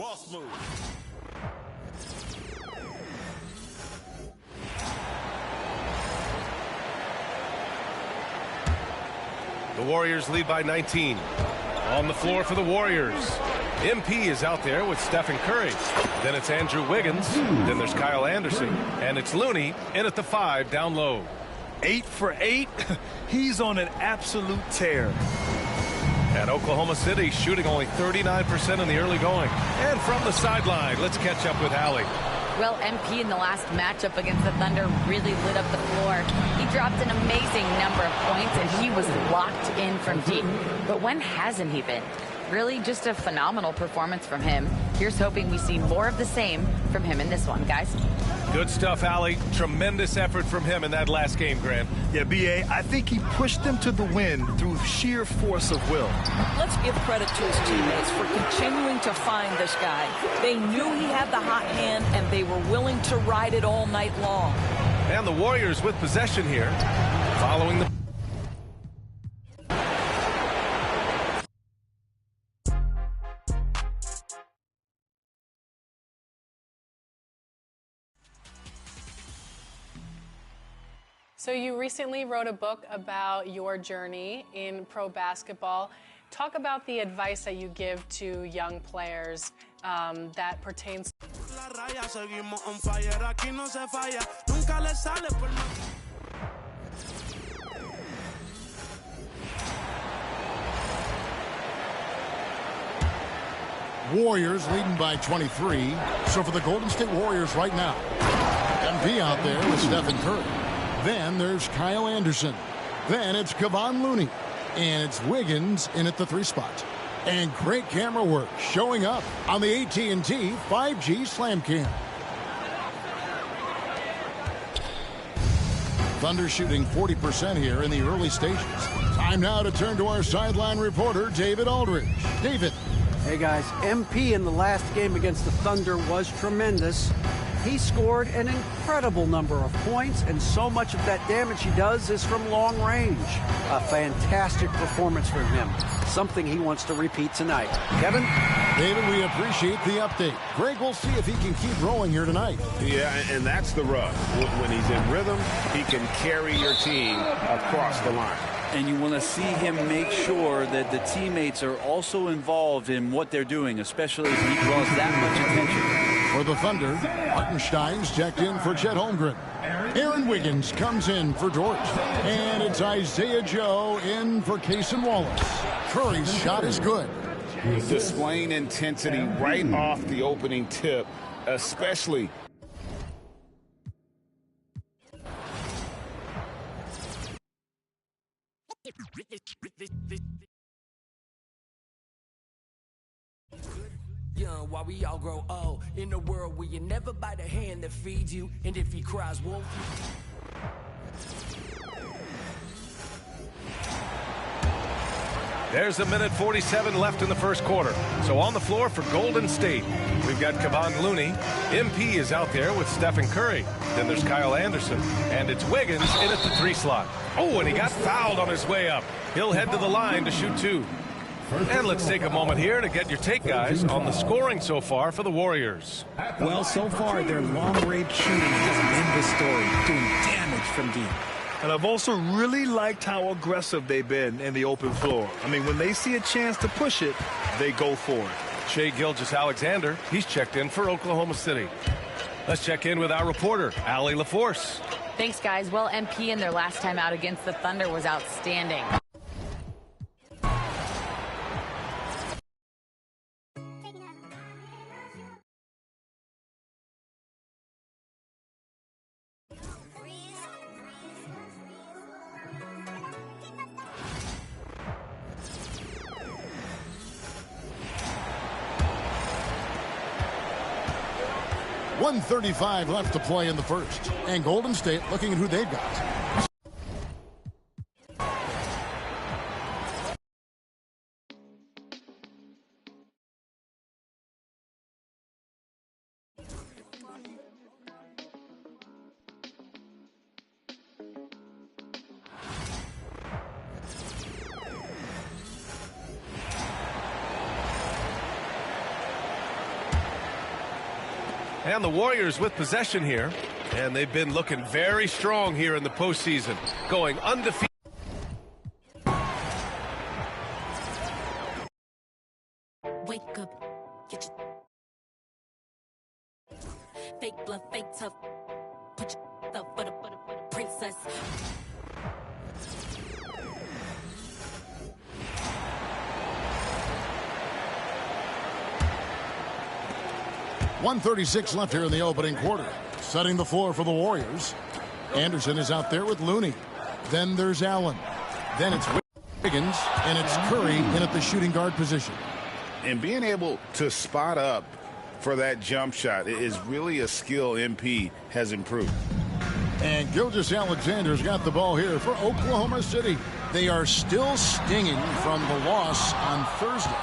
Boss move. The Warriors lead by 19. On the floor for the Warriors. MP is out there with Stephen Curry. Then it's Andrew Wiggins. Then there's Kyle Anderson. And it's Looney in at the 5 down low. 8 for 8. He's on an absolute tear. At Oklahoma City, shooting only 39% in the early going. And from the sideline, let's catch up with Allie. Well, MP in the last matchup against the Thunder really lit up the floor. He dropped an amazing number of points, and he was locked in from deep. But when hasn't he been? Really just a phenomenal performance from him. Here's hoping we see more of the same from him in this one, guys. Good stuff, Allie. Tremendous effort from him in that last game, Grant. Yeah, B.A., I think he pushed them to the win through sheer force of will. Let's give credit to his teammates for continuing to find this guy. They knew he had the hot hand, and they were willing to ride it all night long. And the Warriors with possession here, following the... So you recently wrote a book about your journey in pro basketball. Talk about the advice that you give to young players that pertains. Warriors leading by 23. So for the Golden State Warriors right now, MP out there with Stephen Curry. Then there's Kyle Anderson. Then it's Kevon Looney. And it's Wiggins in at the 3 spot. And great camera work showing up on the AT&T 5G Slam Cam. Thunder shooting 40% here in the early stages. Time now to turn to our sideline reporter, David Aldridge. David. Hey, guys. MP in the last game against the Thunder was tremendous. He scored an incredible number of points, and so much of that damage he does is from long range. A fantastic performance from him. Something he wants to repeat tonight. Kevin? David, we appreciate the update. Greg will see if he can keep rolling here tonight. Yeah, and that's the rub. When he's in rhythm, he can carry your team across the line. And you want to see him make sure that the teammates are also involved in what they're doing, especially if he draws that much attention. For the Thunder, Hartenstein's checked in for Chet Holmgren. Aaron Wiggins comes in for Dort. And it's Isaiah Joe in for Cason Wallace. Curry's shot is good. Displaying intensity right off the opening tip, especially. Young while we all grow old in a world where you never bite a hand that feeds you, and if he cries wolf There's 1:47 left in the first quarter. So on the floor for Golden State, we've got Kevon Looney. MP is out there with Stephen Curry. Then there's Kyle Anderson. And it's Wiggins in at the 3 slot. Oh, and he got fouled on his way up. He'll head to the line to shoot 2. And let's take a moment here to get your take, guys, on the scoring so far for the Warriors. Well, so far, their long-range shooting has been the story, doing damage from deep. And I've also really liked how aggressive they've been in the open floor. I mean, when they see a chance to push it, they go for it. Shai Gilgeous-Alexander, he's checked in for Oklahoma City. Let's check in with our reporter, Allie LaForce. Thanks, guys. Well, MP in their last time out against the Thunder was outstanding. .135 left to play in the first. And Golden State looking at who they've got. And the Warriors with possession here. And they've been looking very strong here in the postseason, going undefeated. Wake up, get your fake blood, fake tough. Put your stuff for the princess. .136 left here in the opening quarter. Setting the floor for the Warriors. Anderson is out there with Looney. Then there's Allen. Then it's Wiggins, and it's Curry in at the shooting guard position. And being able to spot up for that jump shot is really a skill MP has improved. And Gilgeous-Alexander's got the ball here for Oklahoma City. They are still stinging from the loss on Thursday.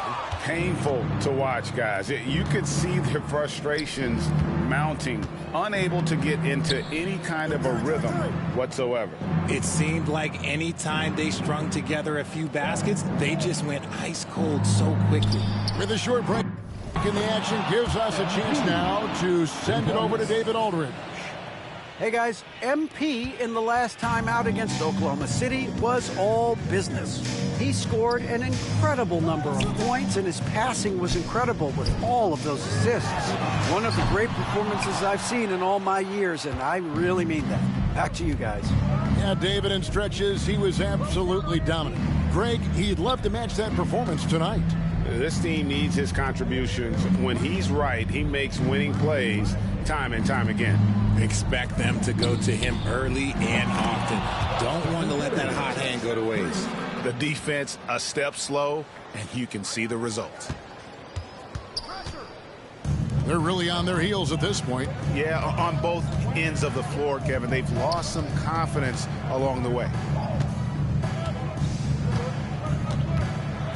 Painful to watch, guys. You could see their frustrations mounting, unable to get into any kind of a rhythm whatsoever. It seemed like any time they strung together a few baskets, they just went ice cold so quickly. With a short break in the action gives us a chance now to send it over to David Aldridge. Hey guys, MP in the last time out against Oklahoma City was all business. He scored an incredible number of points, and his passing was incredible with all of those assists. One of the great performances I've seen in all my years, and I really mean that. Back to you guys. Yeah, David, in stretches, he was absolutely dominant. Greg, he'd love to match that performance tonight. This team needs his contributions. When he's right, he makes winning plays time and time again. Expect them to go to him early and often. Don't want to let that hot hand go to waste. The defense a step slow, and you can see the result. They're really on their heels at this point. Yeah, on both ends of the floor, Kevin. They've lost some confidence along the way.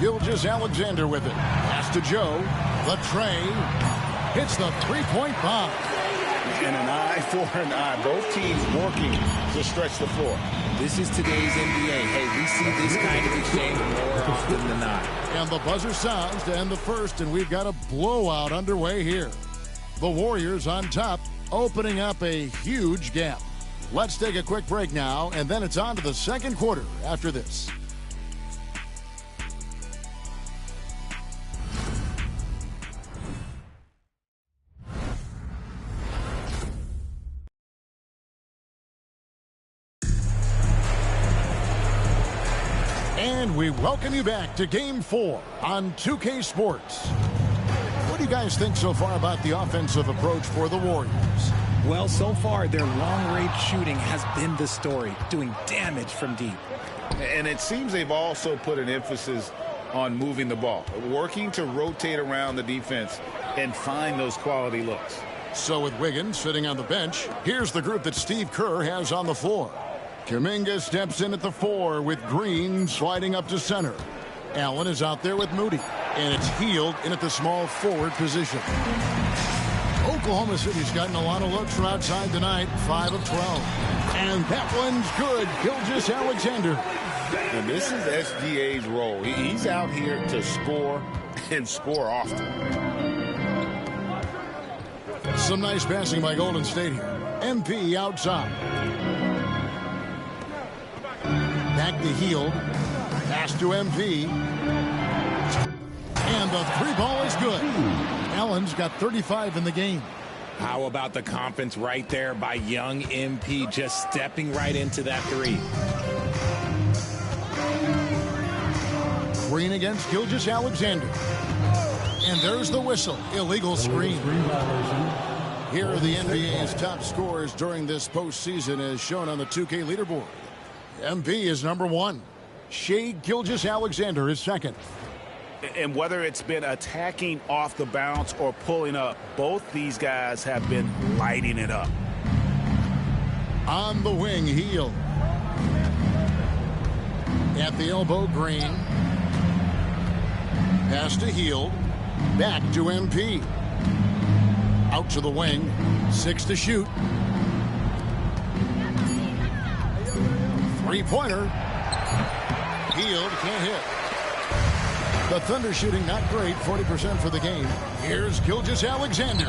Gilgeous-Alexander with it. Pass to Joe. The tray. Hits the three-point bomb. And an eye for an eye. Both teams working to stretch the floor. This is today's NBA. Hey, we see this kind of exchange more often than not. And the buzzer sounds to end the first, and we've got a blowout underway here. The Warriors on top, opening up a huge gap. Let's take a quick break now, and then it's on to the second quarter after this. And we welcome you back to Game 4 on 2K Sports. What do you guys think so far about the offensive approach for the Warriors? Well, so far, their long-range shooting has been the story, doing damage from deep. And it seems they've also put an emphasis on moving the ball, working to rotate around the defense and find those quality looks. So with Wiggins sitting on the bench, here's the group that Steve Kerr has on the floor. Kuminga steps in at the 4 with Green sliding up to center. Allen is out there with Moody. And it's Hield in at the small forward position. Oklahoma City's gotten a lot of looks from outside tonight, 5 of 12. And that one's good. Gilgeous-Alexander. And this is SGA's role. He's out here to score and score often. Some nice passing by Golden State here. MP outside. Back to Hield. Pass to MP. And the three ball is good. Allen's got 35 in the game. How about the confidence right there by young MP just stepping right into that three? Green against Gilgeous-Alexander. And there's the whistle. Illegal screen. Here are the NBA's top scorers during this postseason as shown on the 2K leaderboard. MP is number 1. Shai Gilgeous-Alexander is second. And whether it's been attacking off the bounce or pulling up, both these guys have been lighting it up. On the wing, Hield. At the elbow, Green. Pass to Hield. Back to MP. Out to the wing. 6 to shoot. Three-pointer. Hield can't hit. The Thunder shooting not great, 40% for the game. Here's Gilgeous-Alexander.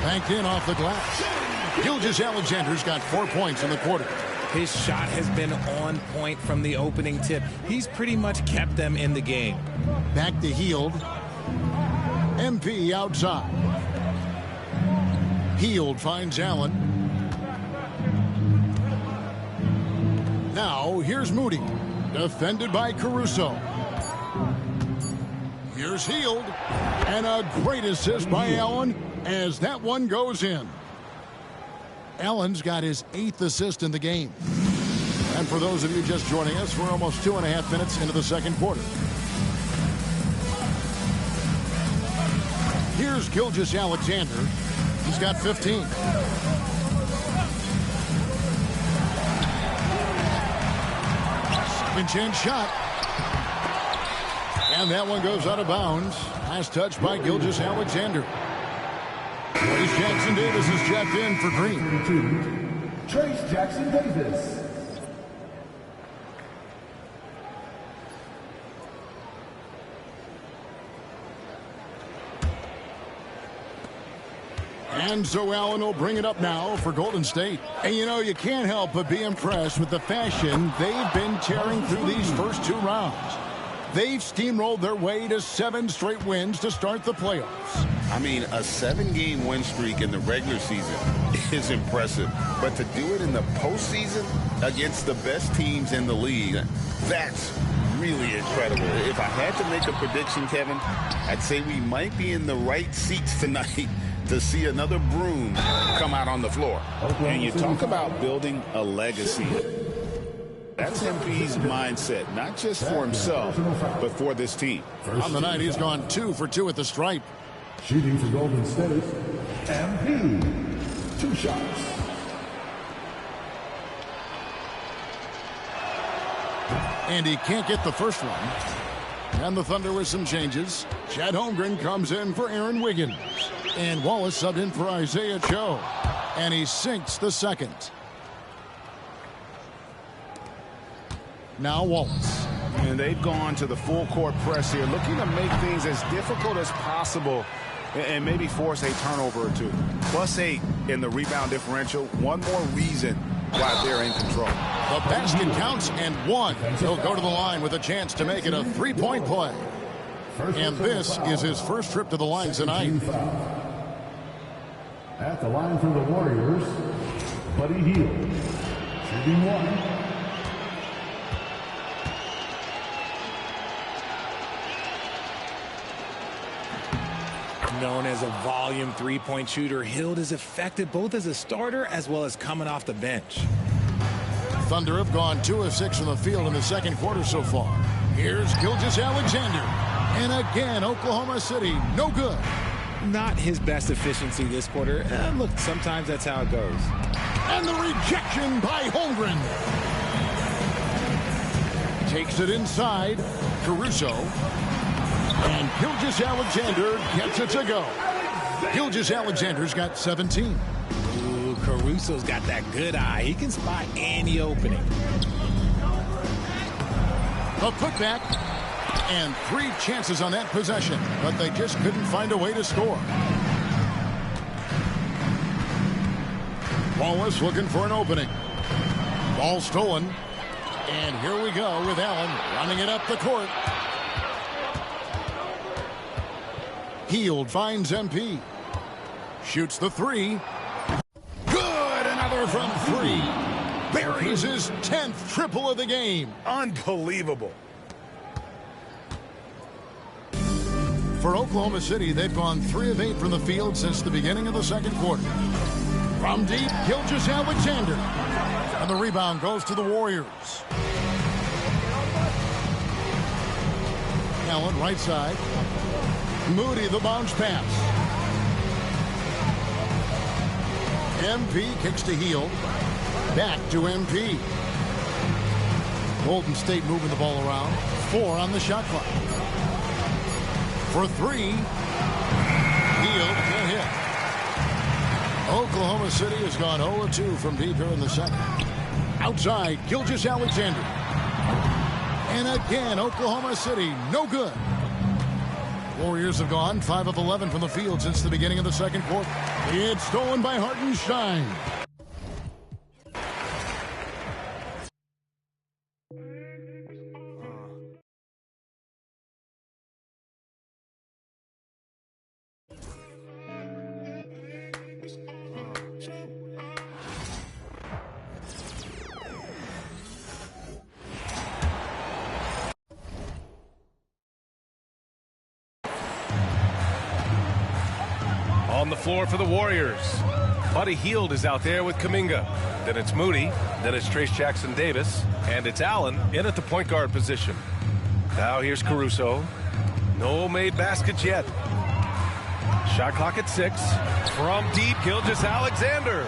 Banked in off the glass. Gilgeous-Alexander's got 4 points in the quarter. His shot has been on point from the opening tip. He's pretty much kept them in the game. Back to Hield. MP outside. Hield finds Allen. Now here's Moody. Defended by Caruso. Here's Hield. And a great assist by Allen as that one goes in. Allen's got his 8th assist in the game. And for those of you just joining us, we're almost 2.5 minutes into the second quarter. Here's Gilgeous-Alexander. He's got 15. Second chance shot. And that one goes out of bounds. Last touch by Gilgeous-Alexander. Trace Jackson-Davis is checked in for Green. Trace Jackson-Davis. And so Allen will bring it up now for Golden State. And you know, you can't help but be impressed with the fashion they've been tearing through these first 2 rounds. They've steamrolled their way to 7 straight wins to start the playoffs. I mean, a 7-game win streak in the regular season is impressive. But to do it in the postseason against the best teams in the league, that's really incredible. If I had to make a prediction, Kevin, I'd say we might be in the right seats tonight to see another broom come out on the floor. And you talk about building a legacy. That's MP's mindset, not just for himself, but for this team. On the night, he's gone 2 for 2 at the stripe. Shooting for Golden State, MP. 2 shots. And he can't get the first one. And the Thunder with some changes. Chad Holmgren comes in for Aaron Wiggins. And Wallace subbed in for Isaiah Cho. And he sinks the second. Now Wallace. And they've gone to the full court press here, looking to make things as difficult as possible and maybe force a turnover or 2. +8 in the rebound differential. One more reason why they're in control. The basket counts and 1. He'll go to the line with a chance to make it a 3-point play. And this is his first trip to the line tonight. At the line for the Warriors, Buddy Hield. Shooting 1. Known as a volume 3-point shooter, Hield is effective both as a starter as well as coming off the bench. Thunder have gone 2 of 6 from the field in the second quarter so far. Here's Gilgeous-Alexander. And again, Oklahoma City, no good. Not his best efficiency this quarter. Look, sometimes that's how it goes. And the rejection by Holmgren. Takes it inside. Caruso. And Gilgeous-Alexander gets it to go. Gilgeous-Alexander's got 17. Ooh, Caruso's got that good eye. He can spot any opening. A putback. And 3 chances on that possession, but they just couldn't find a way to score. Wallace looking for an opening. Ball stolen. And here we go with Allen running it up the court. Hield finds MP. Shoots the 3. Good! Another from 3. Buries his 10th triple of the game. Unbelievable. For Oklahoma City, they've gone 3 of 8 from the field since the beginning of the second quarter. From deep, Gilgeous-Alexander. And the rebound goes to the Warriors. Allen, right side. Moody, the bounce pass. MP kicks to Hield. Back to MP. Golden State moving the ball around. 4 on the shot clock. For 3. Hield can't hit. Oklahoma City has gone 0-2 from deep here in the second. Outside, Gilgeous-Alexander. And again, Oklahoma City, no good. Warriors have gone 5 of 11 from the field since the beginning of the second quarter. It's stolen by Hartenstein. On the floor for the Warriors, Buddy Hield is out there with Kuminga. Then it's Moody. Then it's Trace Jackson-Davis. And it's Allen in at the point guard position. Now here's Caruso. No made baskets yet. Shot clock at 6. From deep, Gilgeous-Alexander.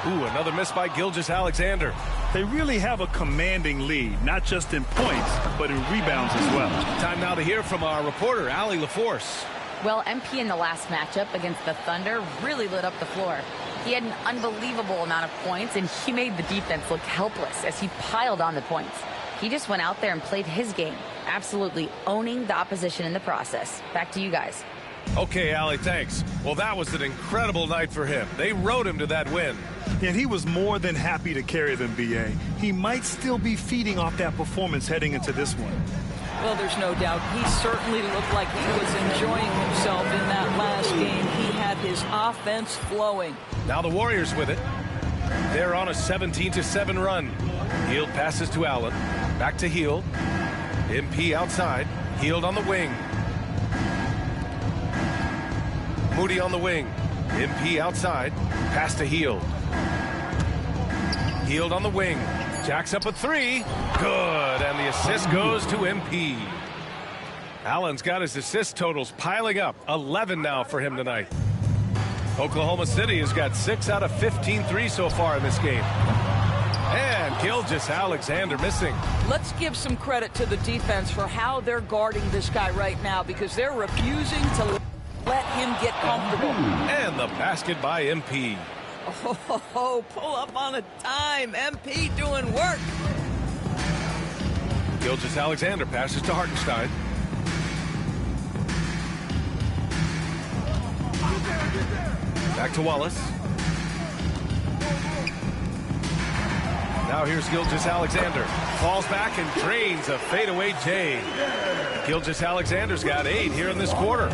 Ooh, another miss by Gilgeous-Alexander. They really have a commanding lead, not just in points, but in rebounds as well. Time now to hear from our reporter, Allie LaForce. Well, MP in the last matchup against the Thunder really lit up the floor. He had an unbelievable amount of points, and he made the defense look helpless as he piled on the points. He just went out there and played his game, absolutely owning the opposition in the process. Back to you guys. Okay, Allie, thanks. Well, that was an incredible night for him. They rode him to that win. And he was more than happy to carry them, B.A. He might still be feeding off that performance heading into this one. Well, there's no doubt. He certainly looked like he was enjoying himself in that last game. He had his offense flowing. Now the Warriors with it. They're on a 17-7 run. Hield passes to Allen. Back to Hield. MP outside. Hield on the wing. Moody on the wing. MP outside. Pass to Hield. Hield on the wing. Jacks up a 3. Good. And the assist goes to MP. Allen's got his assist totals piling up. 11 now for him tonight. Oklahoma City has got 6 out of 15 threes so far in this game. And Gilgeous-Alexander missing. Let's give some credit to the defense for how they're guarding this guy right now, because they're refusing to let him get comfortable. And the basket by MP. Oh, pull up on a dime. MP doing work. Gilgeous-Alexander passes to Hartenstein. Back to Wallace. Now here's Gilgeous-Alexander. Falls back and drains a fadeaway J. Gilgeous-Alexander's got 8 here in this quarter.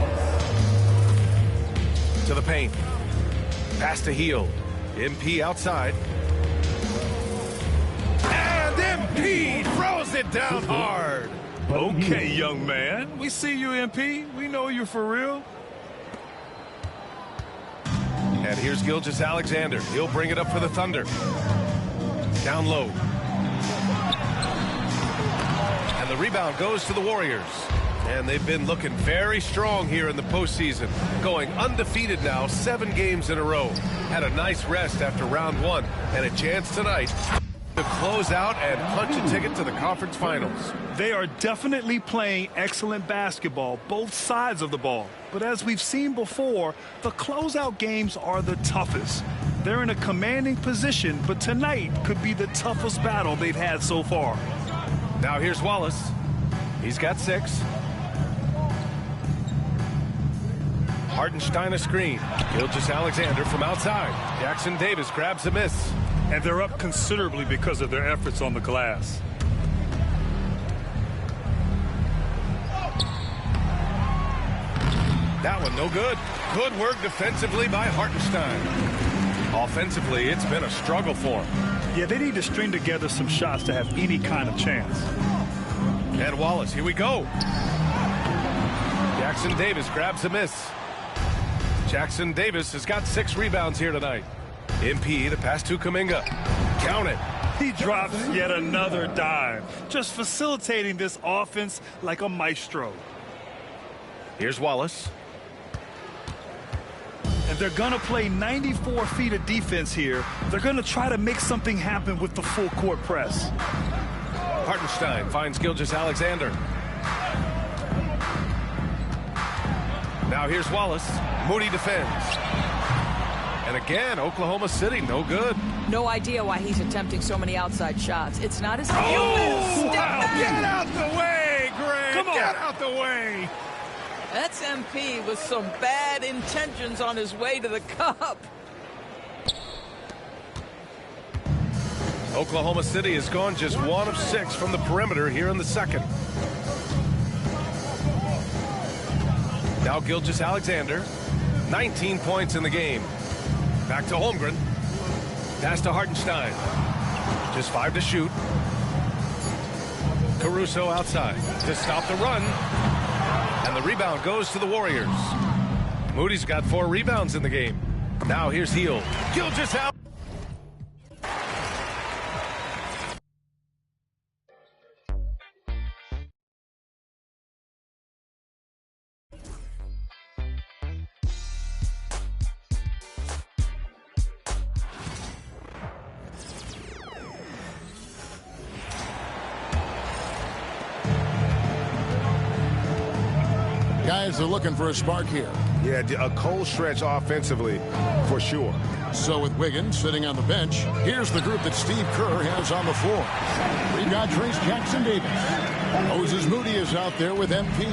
To the paint. Pass to Hield. MP outside. And MP throws it down hard. Okay, young man. We see you, MP. We know you for real. And here's Gilgeous-Alexander. He'll bring it up for the Thunder. Down low. And the rebound goes to the Warriors. And they've been looking very strong here in the postseason. Going undefeated now, 7 games in a row. Had a nice rest after round 1. And a chance tonight to close out and punch a ticket to the conference finals. They are definitely playing excellent basketball, both sides of the ball. But as we've seen before, the closeout games are the toughest. They're in a commanding position, but tonight could be the toughest battle they've had so far. Now here's Wallace. He's got 6. Hartenstein a screen. Gilgeous-Alexander from outside. Jackson-Davis grabs a miss. And they're up considerably because of their efforts on the glass. That one no good. Good work defensively by Hartenstein. Offensively, it's been a struggle for him. Yeah, they need to string together some shots to have any kind of chance. And Wallace, here we go. Jackson-Davis grabs a miss. Jackson-Davis has got 6 rebounds here tonight. MP, the pass to Kuminga. Count it. He drops yet another dime, just facilitating this offense like a maestro. Here's Wallace. And they're going to play 94 feet of defense here. They're going to try to make something happen with the full court press. Hartenstein finds Gilgeous-Alexander. Now here's Wallace. Moody defends. And again, Oklahoma City, no good. No idea why he's attempting so many outside shots. It's not his... Oh, wow. Get out the way, Greg. Come on. Get out the way. That's MP with some bad intentions on his way to the cup. Oklahoma City has gone just 1 of 6 from the perimeter here in the second. Now Gilgeous-Alexander, 19 points in the game. Back to Holmgren. Pass to Hartenstein. Just 5 to shoot. Caruso outside to stop the run. And the rebound goes to the Warriors. Moody's got 4 rebounds in the game. Now here's Hield. Gilgeous-Alexander. Guys are looking for a spark here. Yeah, a cold stretch offensively, for sure. So with Wiggins sitting on the bench, here's the group that Steve Kerr has on the floor. We've got Trace Jackson-Davis. Moses Moody is out there with MP.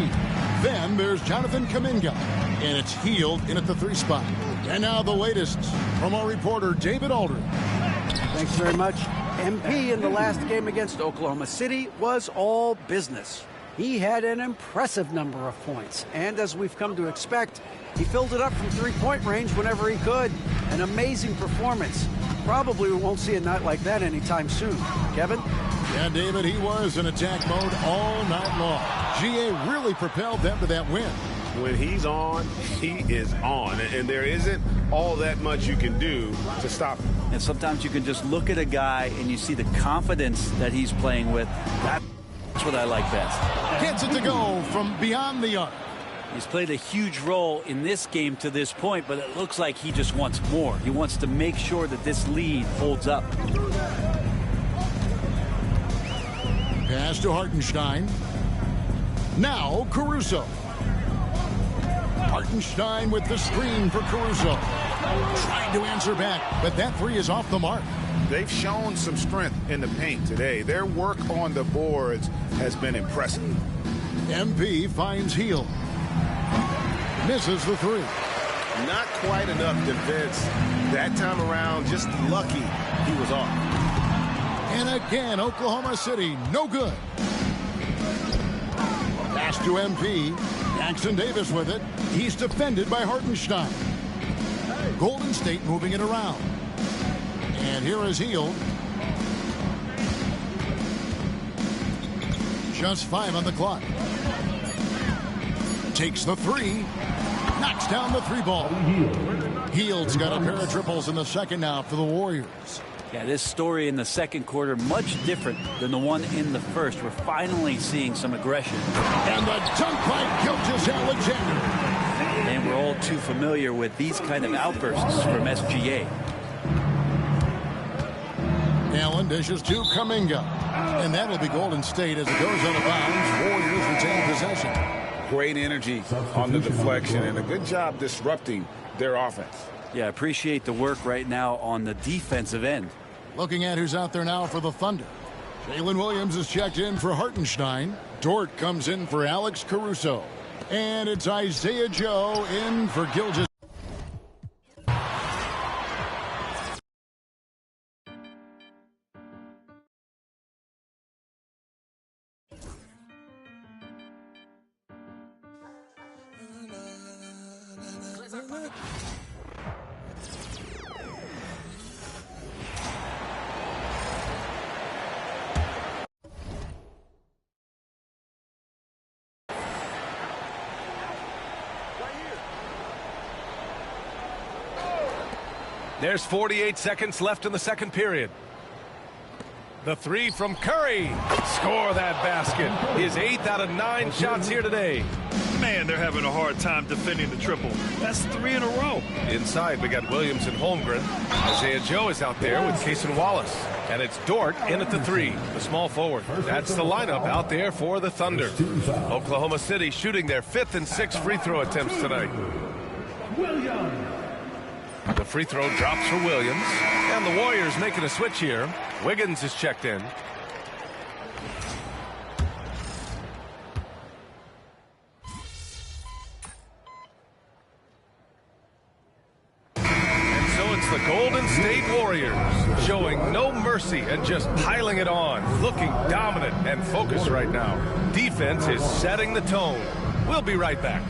Then there's Jonathan Kuminga. And it's Hield in at the 3 spot. And now the latest from our reporter, David Aldridge. Thanks very much. MP in the last game against Oklahoma City was all business. He had an impressive number of points, and as we've come to expect, he filled it up from 3-point range whenever he could. An amazing performance. Probably we won't see a night like that anytime soon. Kevin? Yeah, David, he was in attack mode all night long. GA really propelled them to that win. When he's on, he is on, and there isn't all that much you can do to stop him. And sometimes you can just look at a guy and you see the confidence that he's playing with. That's what I like best. Gets it to go from beyond the arc. He's played a huge role in this game to this point, but it looks like he just wants more. He wants to make sure that this lead holds up. Pass to Hartenstein. Now Caruso. Hartenstein with the screen for Caruso. Trying to answer back, but that 3 is off the mark. They've shown some strength in the paint today. Their work on the boards has been impressive. MP finds Hield. Misses the 3. Not quite enough defense that time around. Just lucky he was off. And again, Oklahoma City, no good. Pass to MP. Jackson-Davis with it. He's defended by Hartenstein. Golden State moving it around. And here is Hield. Just 5 on the clock. Takes the 3. Knocks down the 3 ball. Hield's got a pair of triples in the second now for the Warriors. Yeah, this story in the second quarter much different than the one in the first. We're finally seeing some aggression. And the dunk by Gilgeous-Alexander. And we're all too familiar with these kind of outbursts from SGA. Allen dishes to Kuminga. And that'll be Golden State as it goes out of bounds. Warriors retain possession. Great energy on the deflection and a good job disrupting their offense. Yeah, appreciate the work right now on the defensive end. Looking at who's out there now for the Thunder. Jalen Williams is checked in for Hartenstein. Dort comes in for Alex Caruso. And it's Isaiah Joe in for Gilgeous. There's 48 seconds left in the second period. The 3 from Curry. Score that basket. His 8th out of 9 shots here today. Man, they're having a hard time defending the triple. That's 3 in a row. Inside, we got Williams and Holmgren. Isaiah Joe is out there with Cason Wallace. And it's Dort in at the 3, the small forward. That's the lineup out there for the Thunder. Oklahoma City shooting their 5th and 6th free throw attempts tonight. The free throw drops for Williams. And the Warriors making a switch here. Wiggins is checked in. against the Golden State Warriors, showing no mercy and just piling it on, looking dominant and focused right now. Defense is setting the tone. We'll be right back.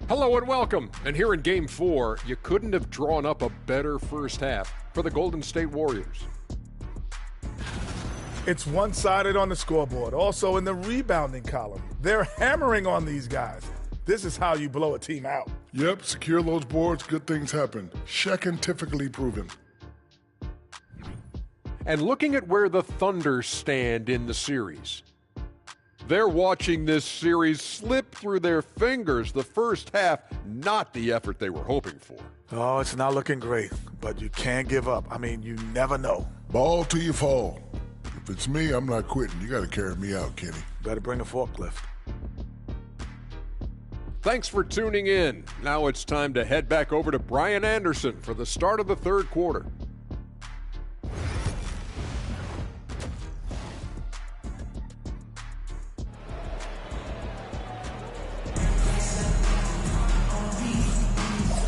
Hello and welcome. And here in Game 4, you couldn't have drawn up a better first half for the Golden State Warriors. It's one-sided on the scoreboard. Also in the rebounding column. They're hammering on these guys. This is how you blow a team out. Yep, secure those boards, good things happen. Scientifically proven. And looking at where the Thunder stand in the series, they're watching this series slip through their fingers. The first half, not the effort they were hoping for. Oh, it's not looking great, but you can't give up. I mean, you never know. Ball till you fall. If it's me, I'm not quitting. You got to carry me out, Kenny. Better bring a forklift. Thanks for tuning in. Now it's time to head back over to Brian Anderson for the start of the third quarter.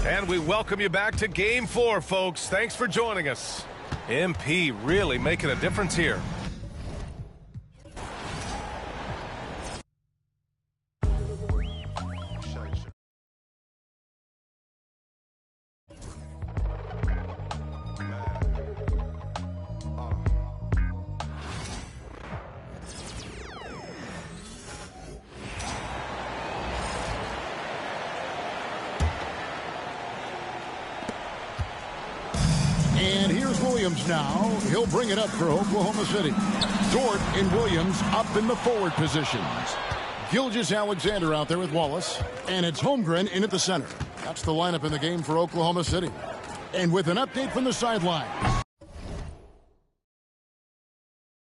And we welcome you back to Game 4, folks. Thanks for joining us. MP really making a difference here. And here's Williams now. He'll bring it up for Oklahoma City. Dort and Williams up in the forward positions. Gilgeous-Alexander out there with Wallace. And it's Holmgren in at the center. That's the lineup in the game for Oklahoma City. And with an update from the sidelines,